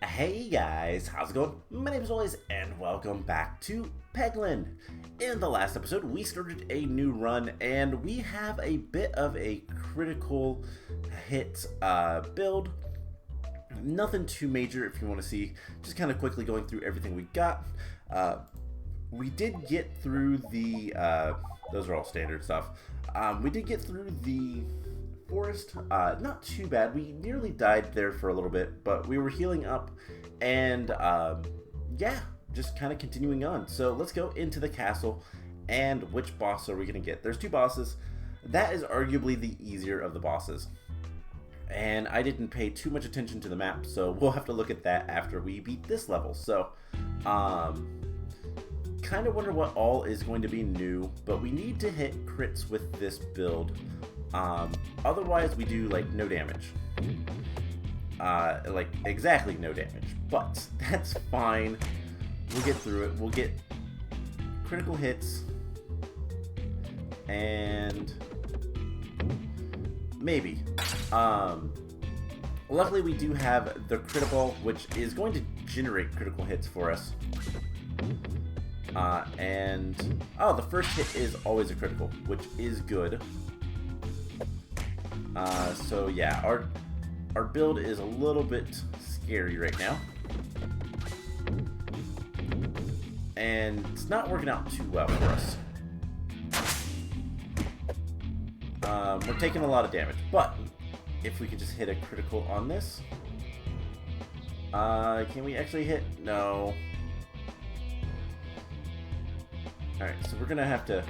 Hey guys, how's it going? My name is Always, and welcome back to Peglin. In the last episode, we started a new run, and we have a bit of a critical hit build. Nothing too major if you want to see, just kind of quickly going through everything we got. We did get through the, those are all standard stuff. We did get through the forest, not too bad. We nearly died there for a little bit, but we were healing up, and yeah, just kind of continuing on. So let's go into the castle, and which boss are we going to get? There's two bosses. That is arguably the easier of the bosses, and I didn't pay too much attention to the map, so we'll have to look at that after we beat this level. So kind of wonder what all is going to be new, but we need to hit crits with this build. Otherwise we do like no damage, like exactly no damage, but that's fine. We'll get through it. We'll get critical hits, and maybe luckily we do have the critical, which is going to generate critical hits for us. And the first hit is always a critical, which is good. So yeah, our build is a little bit scary right now, and it's not working out too well for us. We're taking a lot of damage, but if we could just hit a critical on this, can we actually hit? No. Alright, so we're gonna have to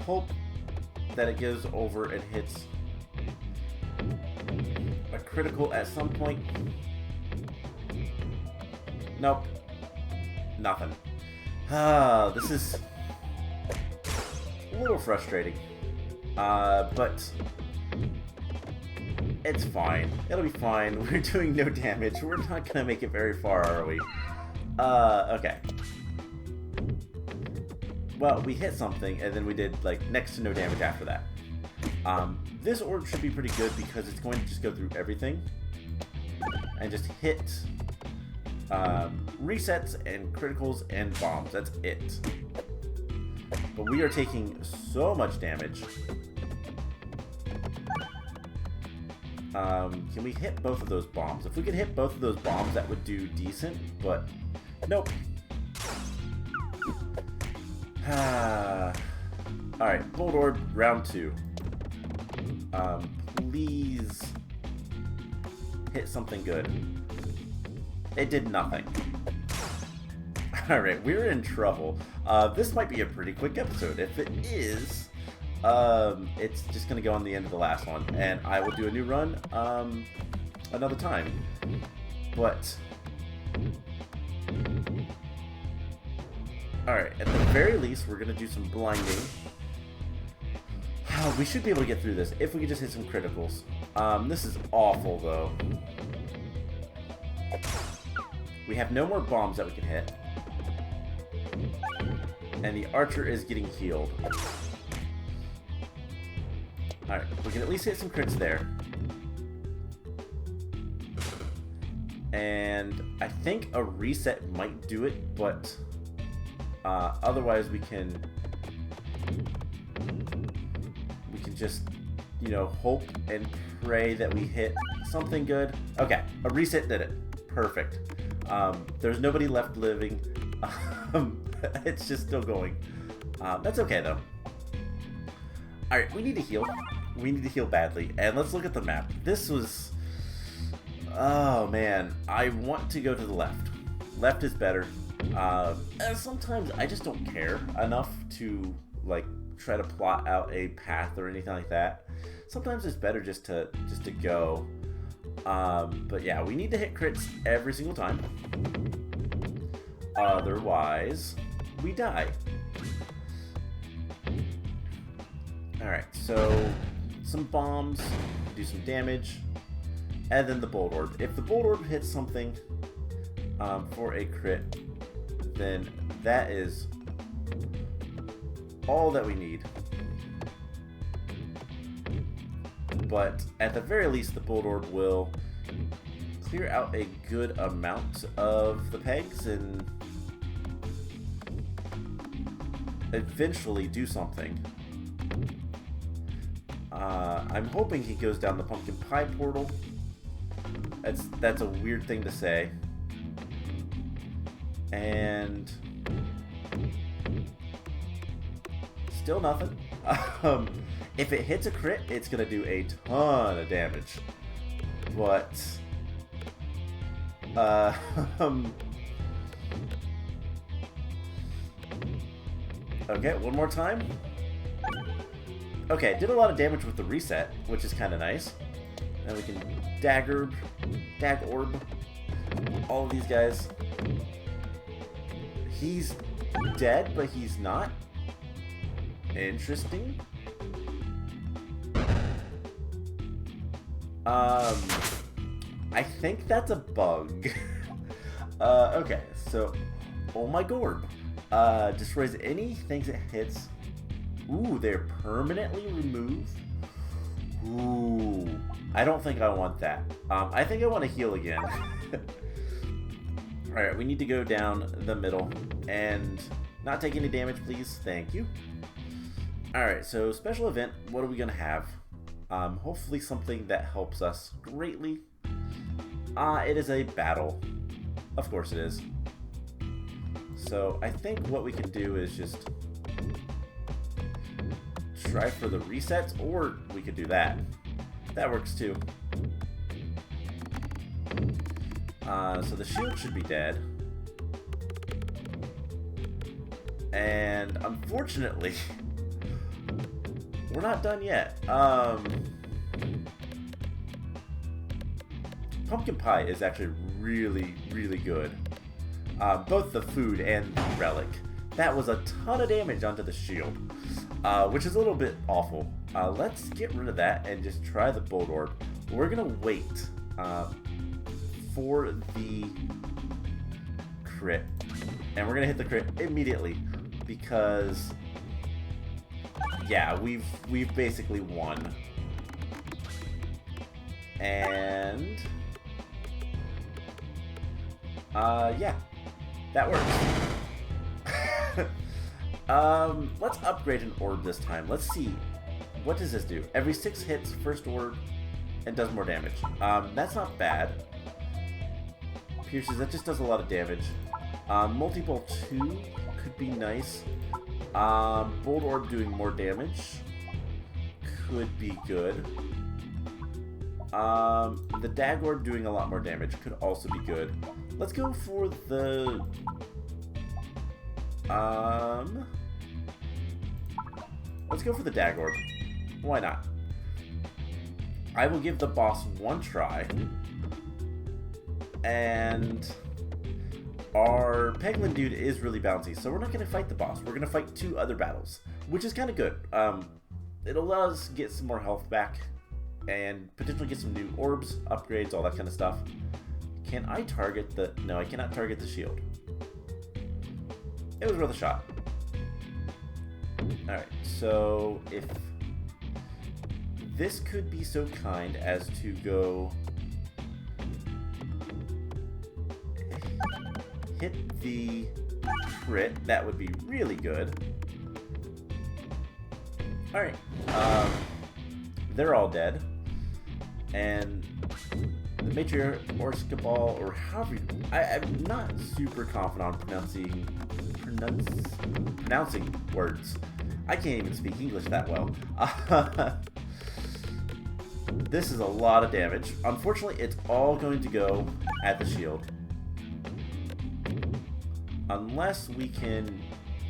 hope that it goes over and hits a critical at some point. Nope. Nothing. This is a little frustrating. But it's fine. It'll be fine. We're doing no damage. We're not gonna make it very far, are we? Okay. Well, we hit something, and then we did, like, next to no damage after that. This orb should be pretty good because it's going to just go through everything and just hit resets and criticals and bombs. That's it. But we are taking so much damage. Can we hit both of those bombs? If we could hit both of those bombs, that would do decent, but nope. Alright, Bolt Orb, round 2. Please hit something good. It did nothing. Alright, we're in trouble. This might be a pretty quick episode. If it is, it's just going to go on the end of the last one, and I will do a new run another time. But alright, at the very least, we're going to do some blinding. We should be able to get through this if we could just hit some criticals. This is awful, though. We have no more bombs that we can hit. And the archer is getting healed. Alright, we can at least hit some crits there. And I think a reset might do it, but otherwise we can just, you know, hope and pray that we hit something good. Okay, a reset did it. Perfect. There's nobody left living. It's just still going. That's okay though. Alright, we need to heal. We need to heal badly. And let's look at the map. This was... Oh man, I want to go to the left. Left is better. And sometimes I just don't care enough to, like, try to plot out a path or anything like that. Sometimes it's better just to go. But yeah, we need to hit crits every single time. Otherwise, we die. Alright, so some bombs, do some damage, and then the Bolt Orb. If the Bolt Orb hits something for a crit, then that is all that we need. But at the very least, the Bolt Orb will clear out a good amount of the pegs and eventually do something. I'm hoping he goes down the pumpkin pie portal. That's a weird thing to say. And still nothing. If it hits a crit, it's gonna do a ton of damage. But okay, one more time. Okay, did a lot of damage with the reset, which is kind of nice. And we can dag orb all of these guys. He's dead, but he's not. Interesting. I think that's a bug. Okay, so oh my gorb. Destroys any things it hits. Ooh, they're permanently removed. Ooh, I don't think I want that. I think I want to heal again. Alright, we need to go down the middle and not take any damage, please. Thank you. Alright, so special event, what are we going to have? Hopefully something that helps us greatly. It is a battle. Of course it is. So I think what we can do is just try for the resets, or we could do that. That works too. So the shield should be dead. And unfortunately, we're not done yet. Pumpkin pie is actually really, really good. Both the food and the relic. That was a ton of damage onto the shield, which is a little bit awful. Let's get rid of that and just try the bolt orb. We're gonna wait for the crit, and we're gonna hit the crit immediately because, yeah, we've basically won. And yeah, that works. Let's upgrade an orb this time. Let's see, what does this do? Every 6 hits, first orb, and does more damage. That's not bad. Pierces, that just does a lot of damage. Multi-ball 2 could be nice. Bolt orb doing more damage could be good. The dag orb doing a lot more damage could also be good. Let's go for the let's go for the dag orb. Why not? I will give the boss one try. And our Peglin dude is really bouncy, so we're not going to fight the boss. We're going to fight 2 other battles, which is kind of good. It'll allow us to get some more health back and potentially get some new orbs, upgrades, all that kind of stuff. Can I target the... No, I cannot target the shield. It was worth a shot. Alright, so if this could be so kind as to go hit the crit, that would be really good. Alright, they're all dead. And the matriarch ball, or however you, I'm not super confident on pronouncing words. I can't even speak English that well. This is a lot of damage. Unfortunately, it's all going to go at the shield. Unless we can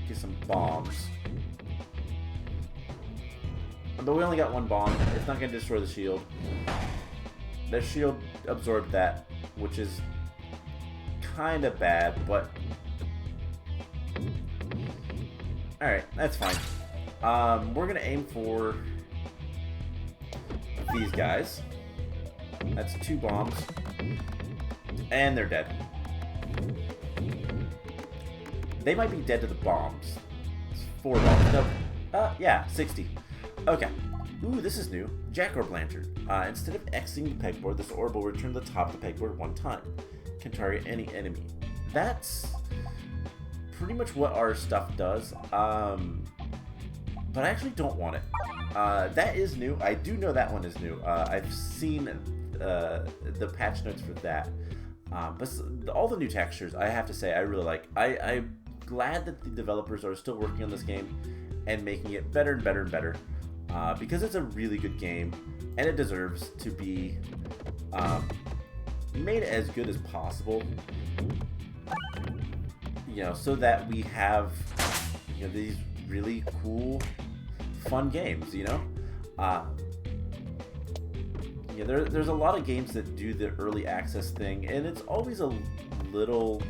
get some bombs. But we only got 1 bomb. It's not going to destroy the shield. The shield absorbed that, which is kind of bad, but... Alright, that's fine. We're going to aim for these guys. That's 2 bombs. And they're dead. They might be dead to the bombs. It's 4 bombs. Nope. Yeah, 60. Okay. Ooh, this is new. Jack Orb Lantern. Instead of Xing the pegboard, this orb will return to the top of the pegboard one time. Can target any enemy. That's pretty much what our stuff does. But I actually don't want it. That is new. I do know that one is new. I've seen the patch notes for that. But all the new textures, I have to say, I really like. I'm glad that the developers are still working on this game and making it better and better and better. Because it's a really good game, and it deserves to be made as good as possible. You know, so that we have, you know, these really cool, fun games. You know, yeah, there's a lot of games that do the early access thing, and it's always a little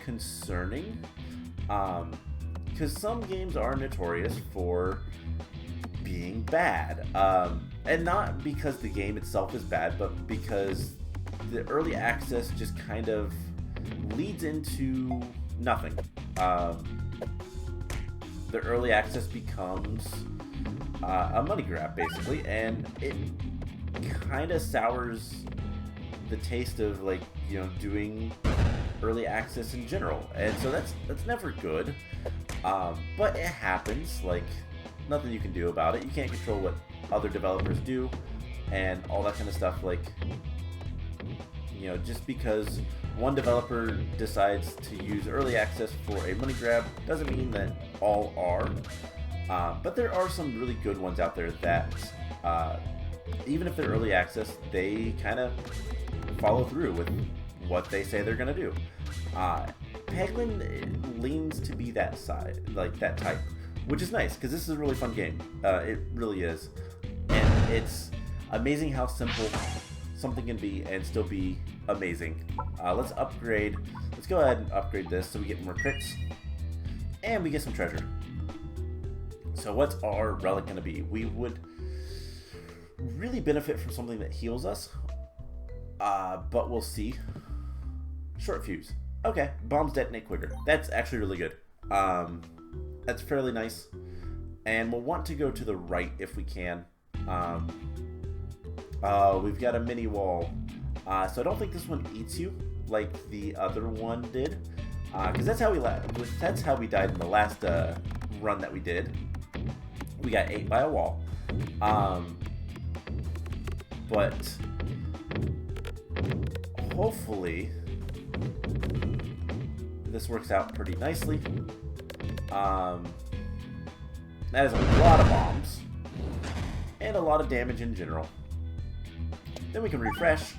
concerning, because some games are notorious for being bad, and not because the game itself is bad, but because the early access just kind of leads into nothing. The early access becomes a money grab, basically, and it kind of sours the taste of, like, you know, doing early access in general, and so that's never good. But it happens. Like, nothing you can do about it. You can't control what other developers do and all that kind of stuff. Like, you know, just because one developer decides to use early access for a money grab doesn't mean that all are. But there are some really good ones out there that, even if they're early access, they kind of follow through with what they say they're going to do. Peglin leans to be that side, like that type, which is nice, because this is a really fun game. It really is. And it's amazing how simple something can be and still be amazing. Let's upgrade. Let's go ahead and upgrade this so we get more crits. And we get some treasure. So what's our relic going to be? We would really benefit from something that heals us. But we'll see. Short fuse. Okay, bombs detonate quicker. That's actually really good. That's fairly nice. And we'll want to go to the right if we can. We've got a mini wall. So I don't think this one eats you like the other one did. Because that's how we died in the last run that we did. We got ate by a wall. But hopefully this works out pretty nicely. That is a lot of bombs and a lot of damage in general. Then we can refresh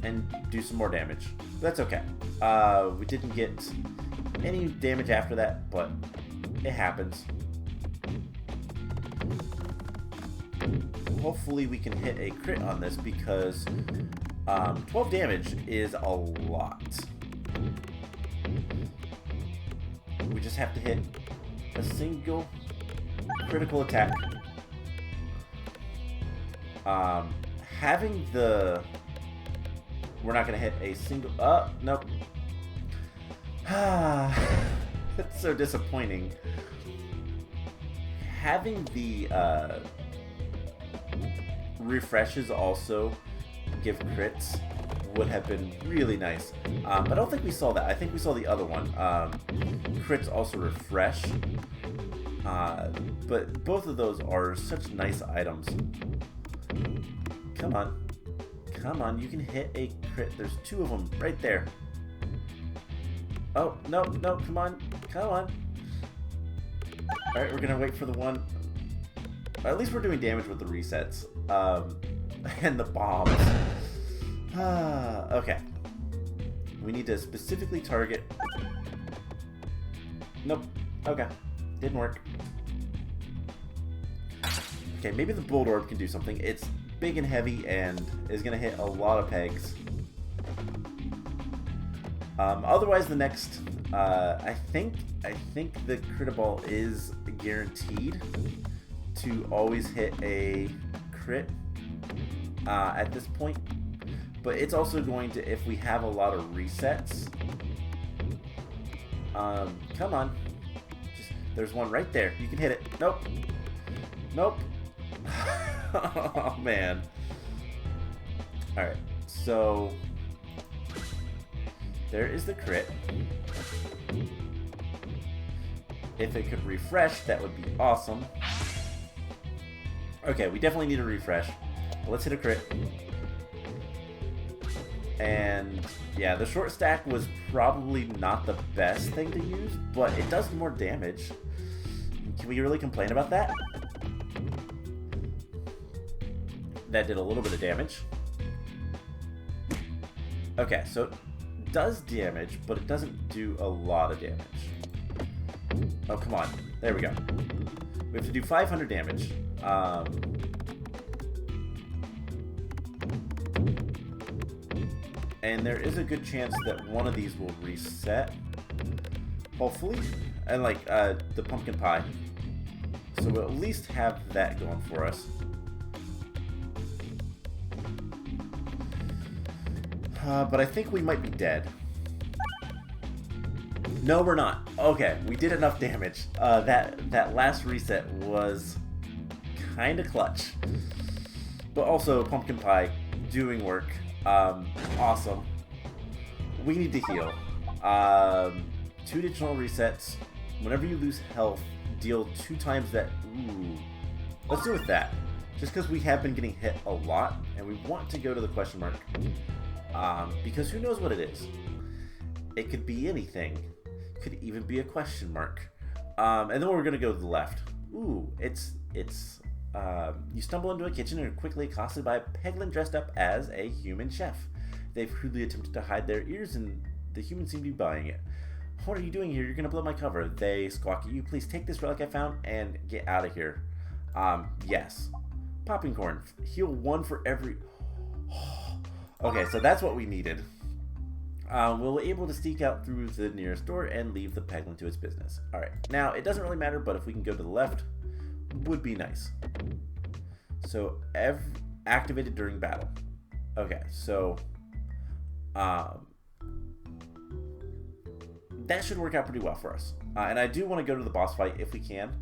and do some more damage. That's okay. We didn't get any damage after that, but it happens. Hopefully we can hit a crit on this, because 12 damage is a lot. We just have to hit a single critical attack. Having the... We're not going to hit a single... Nope. That's so disappointing. Having the refreshes also give crits would have been really nice. But I don't think we saw that. I think we saw the other one. Crits also refresh. But both of those are such nice items. Come on. Come on, you can hit a crit. There's two of them right there. Oh, no, no, come on. Come on. Alright, we're gonna wait for the one. At least we're doing damage with the resets. And the bombs. Okay. We need to specifically target... Nope. Okay. Didn't work. Okay, maybe the Bolt Orb can do something. It's big and heavy and is going to hit a lot of pegs. Otherwise, the next... I think the crit ball is guaranteed to always hit a crit at this point. But it's also going to, if we have a lot of resets... come on. There's one right there. You can hit it. Nope. Nope. Oh, man. Alright, so... there is the crit. If it could refresh, that would be awesome. Okay, we definitely need a refresh. Let's hit a crit. And yeah, the short stack was probably not the best thing to use, but it does more damage. Can we really complain about that? That did a little bit of damage. Okay, so it does damage, but it doesn't do a lot of damage. Oh, come on. There we go. We have to do 500 damage. And there is a good chance that one of these will reset. Hopefully. And like the pumpkin pie. So we'll at least have that going for us. But I think we might be dead. No, we're not. Okay, we did enough damage. That last reset was kind of clutch. But also, pumpkin pie doing work. Awesome. We need to heal. 2 additional resets. Whenever you lose health, deal 2 times that. Ooh. Let's do with that. Just because we have been getting hit a lot, and we want to go to the question mark. Because who knows what it is. It could be anything. Could even be a question mark. And then we're going to go to the left. Ooh, it's you stumble into a kitchen and are quickly accosted by a Peglin dressed up as a human chef. They've crudely attempted to hide their ears, and the humans seem to be buying it. What are you doing here? You're going to blow my cover. They squawk at you. Please take this relic I found and get out of here. Yes. Popping corn. Heal 1 for every... Okay, so that's what we needed. We'll be able to sneak out through the nearest door and leave the Peglin to its business. Alright, now it doesn't really matter, but if we can go to the left, would be nice. So, activated during battle. Okay, so that should work out pretty well for us. And I do want to go to the boss fight if we can.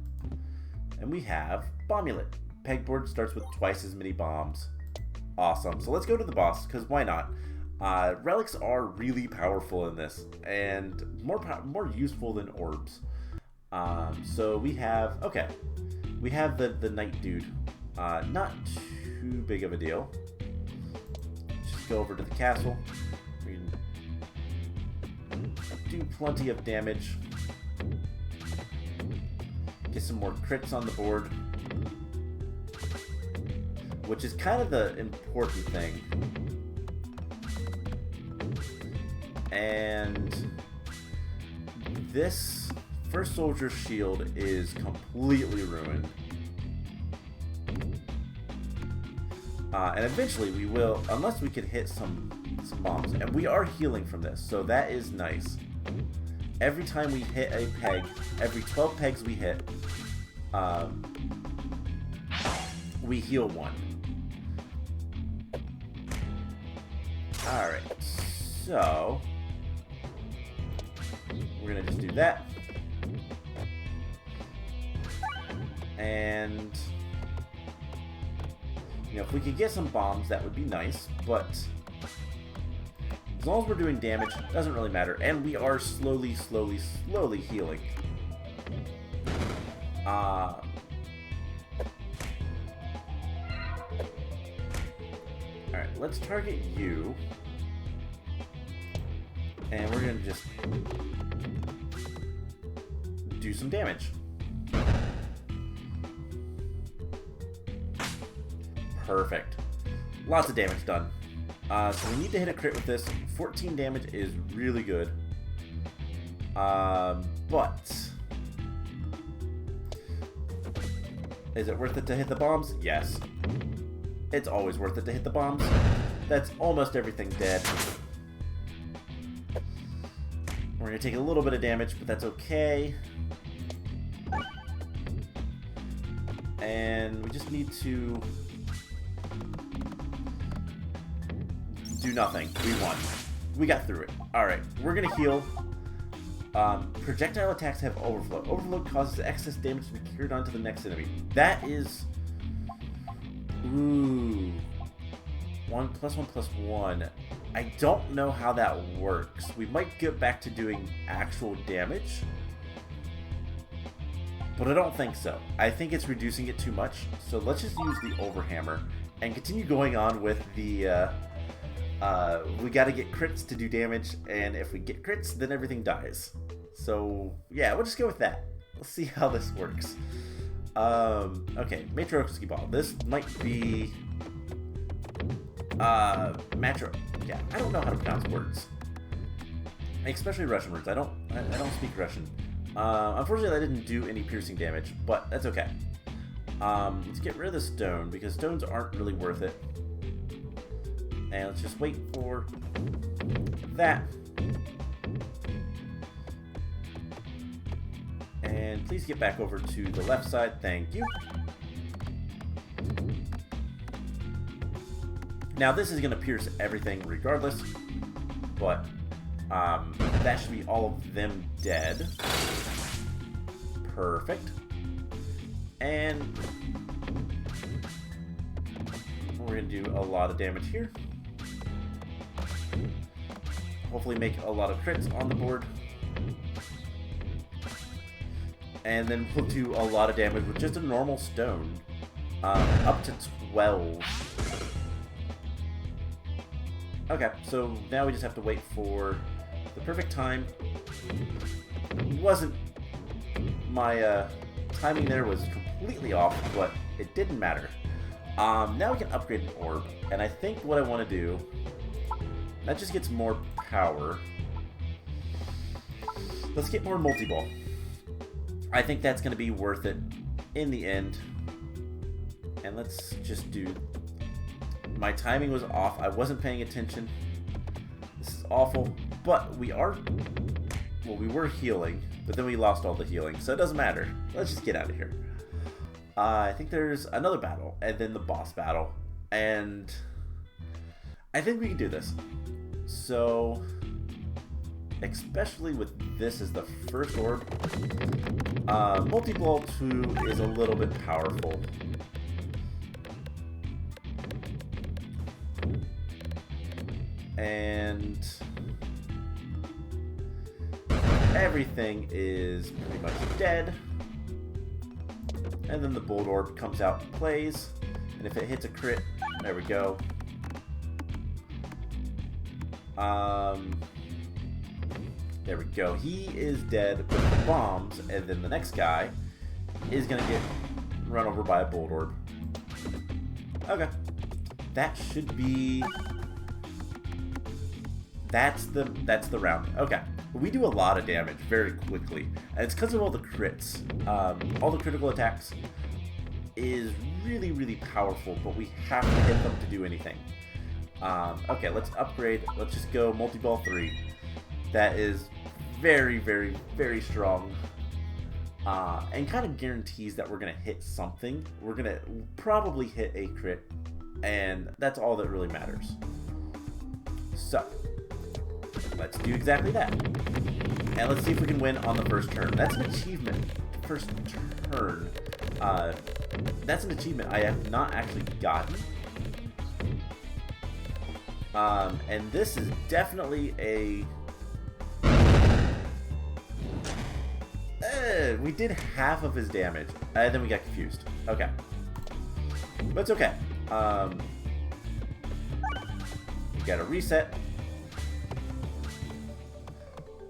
And we have Bomulet. Pegboard starts with twice as many bombs. Awesome. So let's go to the boss, because why not? Relics are really powerful in this, and more useful than orbs. So we have, okay, we have the knight dude. Not too big of a deal. Just go over to the castle. We can do plenty of damage. Get some more crits on the board, which is kind of the important thing. And this first soldier's shield is completely ruined. And eventually we will, unless we can hit some bombs. And we are healing from this, so that is nice. Every time we hit a peg, every 12 pegs we hit, we heal 1. Alright, so we're gonna just do that. And you know, if we could get some bombs, that would be nice, but as long as we're doing damage, it doesn't really matter. And we are slowly healing. Alright, let's target you. And we're gonna just do some damage. Perfect. Lots of damage done. So we need to hit a crit with this. 14 damage is really good. But is it worth it to hit the bombs? Yes. It's always worth it to hit the bombs. That's almost everything dead. We're going to take a little bit of damage, but that's okay. And we just need to do nothing. We won. We got through it. Alright, we're going to heal. Projectile attacks have overflow. Overflow causes excess damage to be carried on to the next enemy. That is Ooh. 1 plus 1 plus 1. I don't know how that works. We might get back to doing actual damage, but I don't think so. I think it's reducing it too much. So let's just use the overhammer and continue going on with the we gotta get crits to do damage, and if we get crits, then everything dies. So yeah, we'll just go with that. Let's see how this works. Okay, Matryoshki Ball. This might be Matro. Yeah, I don't know how to pronounce words, especially Russian words. I don't speak Russian. Unfortunately, I didn't do any piercing damage, but that's okay. Let's get rid of the stone because stones aren't really worth it. And let's just wait for that. And please get back over to the left side. Thank you. Now this is going to pierce everything regardless, but that should be all of them dead. Perfect. And we're going to do a lot of damage here. Hopefully make a lot of crits on the board. And then we'll do a lot of damage with just a normal stone. Up to 12. Okay, so now we just have to wait for the perfect time. My timing there was completely off, but it didn't matter. Now we can upgrade an orb, and I think what I want to do, that just gets more power. Let's get more multi-ball. I think that's going to be worth it in the end. And let's just do... My timing was off. I wasn't paying attention. This is awful. But we are... Well, we were healing, but then we lost all the healing, so it doesn't matter. Let's just get out of here. I think there's another battle, and then the boss battle. And I think we can do this. So... especially with this as the first orb. Multi-ball 2 is a little bit powerful. And everything is pretty much dead. And then the bolt orb comes out and plays. And if it hits a crit, there we go. There we go. He is dead with the bombs, and then the next guy is gonna get run over by a bolt orb. Okay. That should be... That's the round. Okay. We do a lot of damage very quickly, and it's because of all the crits. All the critical attacks is really, really powerful, but we have to hit them to do anything. Okay, let's upgrade. Let's just go multi-ball 3. That is very, very, very strong. And kind of guarantees that we're going to hit something. We're going to probably hit a crit. And that's all that really matters. So, let's do exactly that. And let's see if we can win on the first turn. That's an achievement. First turn. That's an achievement I have not actually gotten. And this is definitely a... we did half of his damage, and then we got confused. Okay. But it's okay. We gotta reset.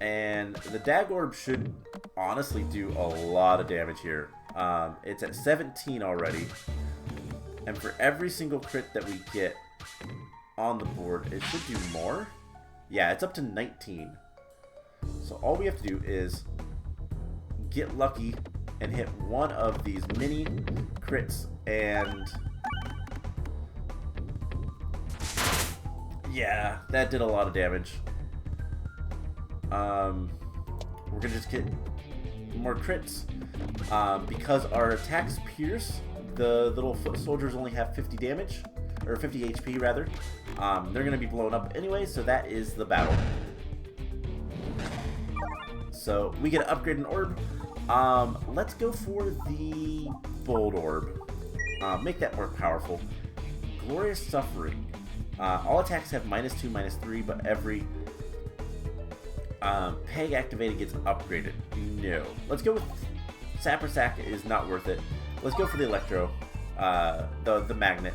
And the Dag Orb should honestly do a lot of damage here. It's at 17 already. And for every single crit that we get on the board, it should do more. Yeah, it's up to 19. So all we have to do is get lucky and hit one of these mini crits, and yeah, that did a lot of damage. We're gonna just get more crits because our attacks pierce. The little foot soldiers only have 50 damage, or 50 HP rather. They're gonna be blown up anyway, so that is the battle. So we get to upgrade an orb. Let's go for the bolt orb. Make that more powerful. Glorious Suffering. All attacks have -2, -3, but every peg activated gets upgraded. No. Let's go with Sapper Sack is not worth it. Let's go for the Electro, the Magnet.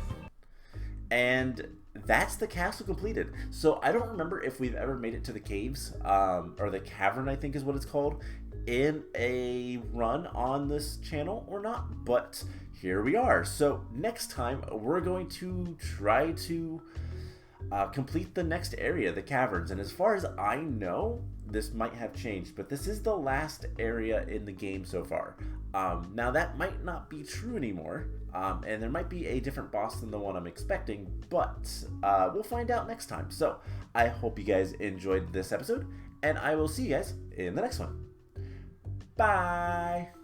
And that's the castle completed. So I don't remember if we've ever made it to the caves, or the cavern, I think is what it's called, in a run on this channel or not, but here we are. So next time we're going to try to complete the next area, the caverns. And as far as I know, this might have changed, but this is the last area in the game so far. Now that might not be true anymore, and there might be a different boss than the one I'm expecting, but we'll find out next time. So I hope you guys enjoyed this episode, and I will see you guys in the next one. Bye!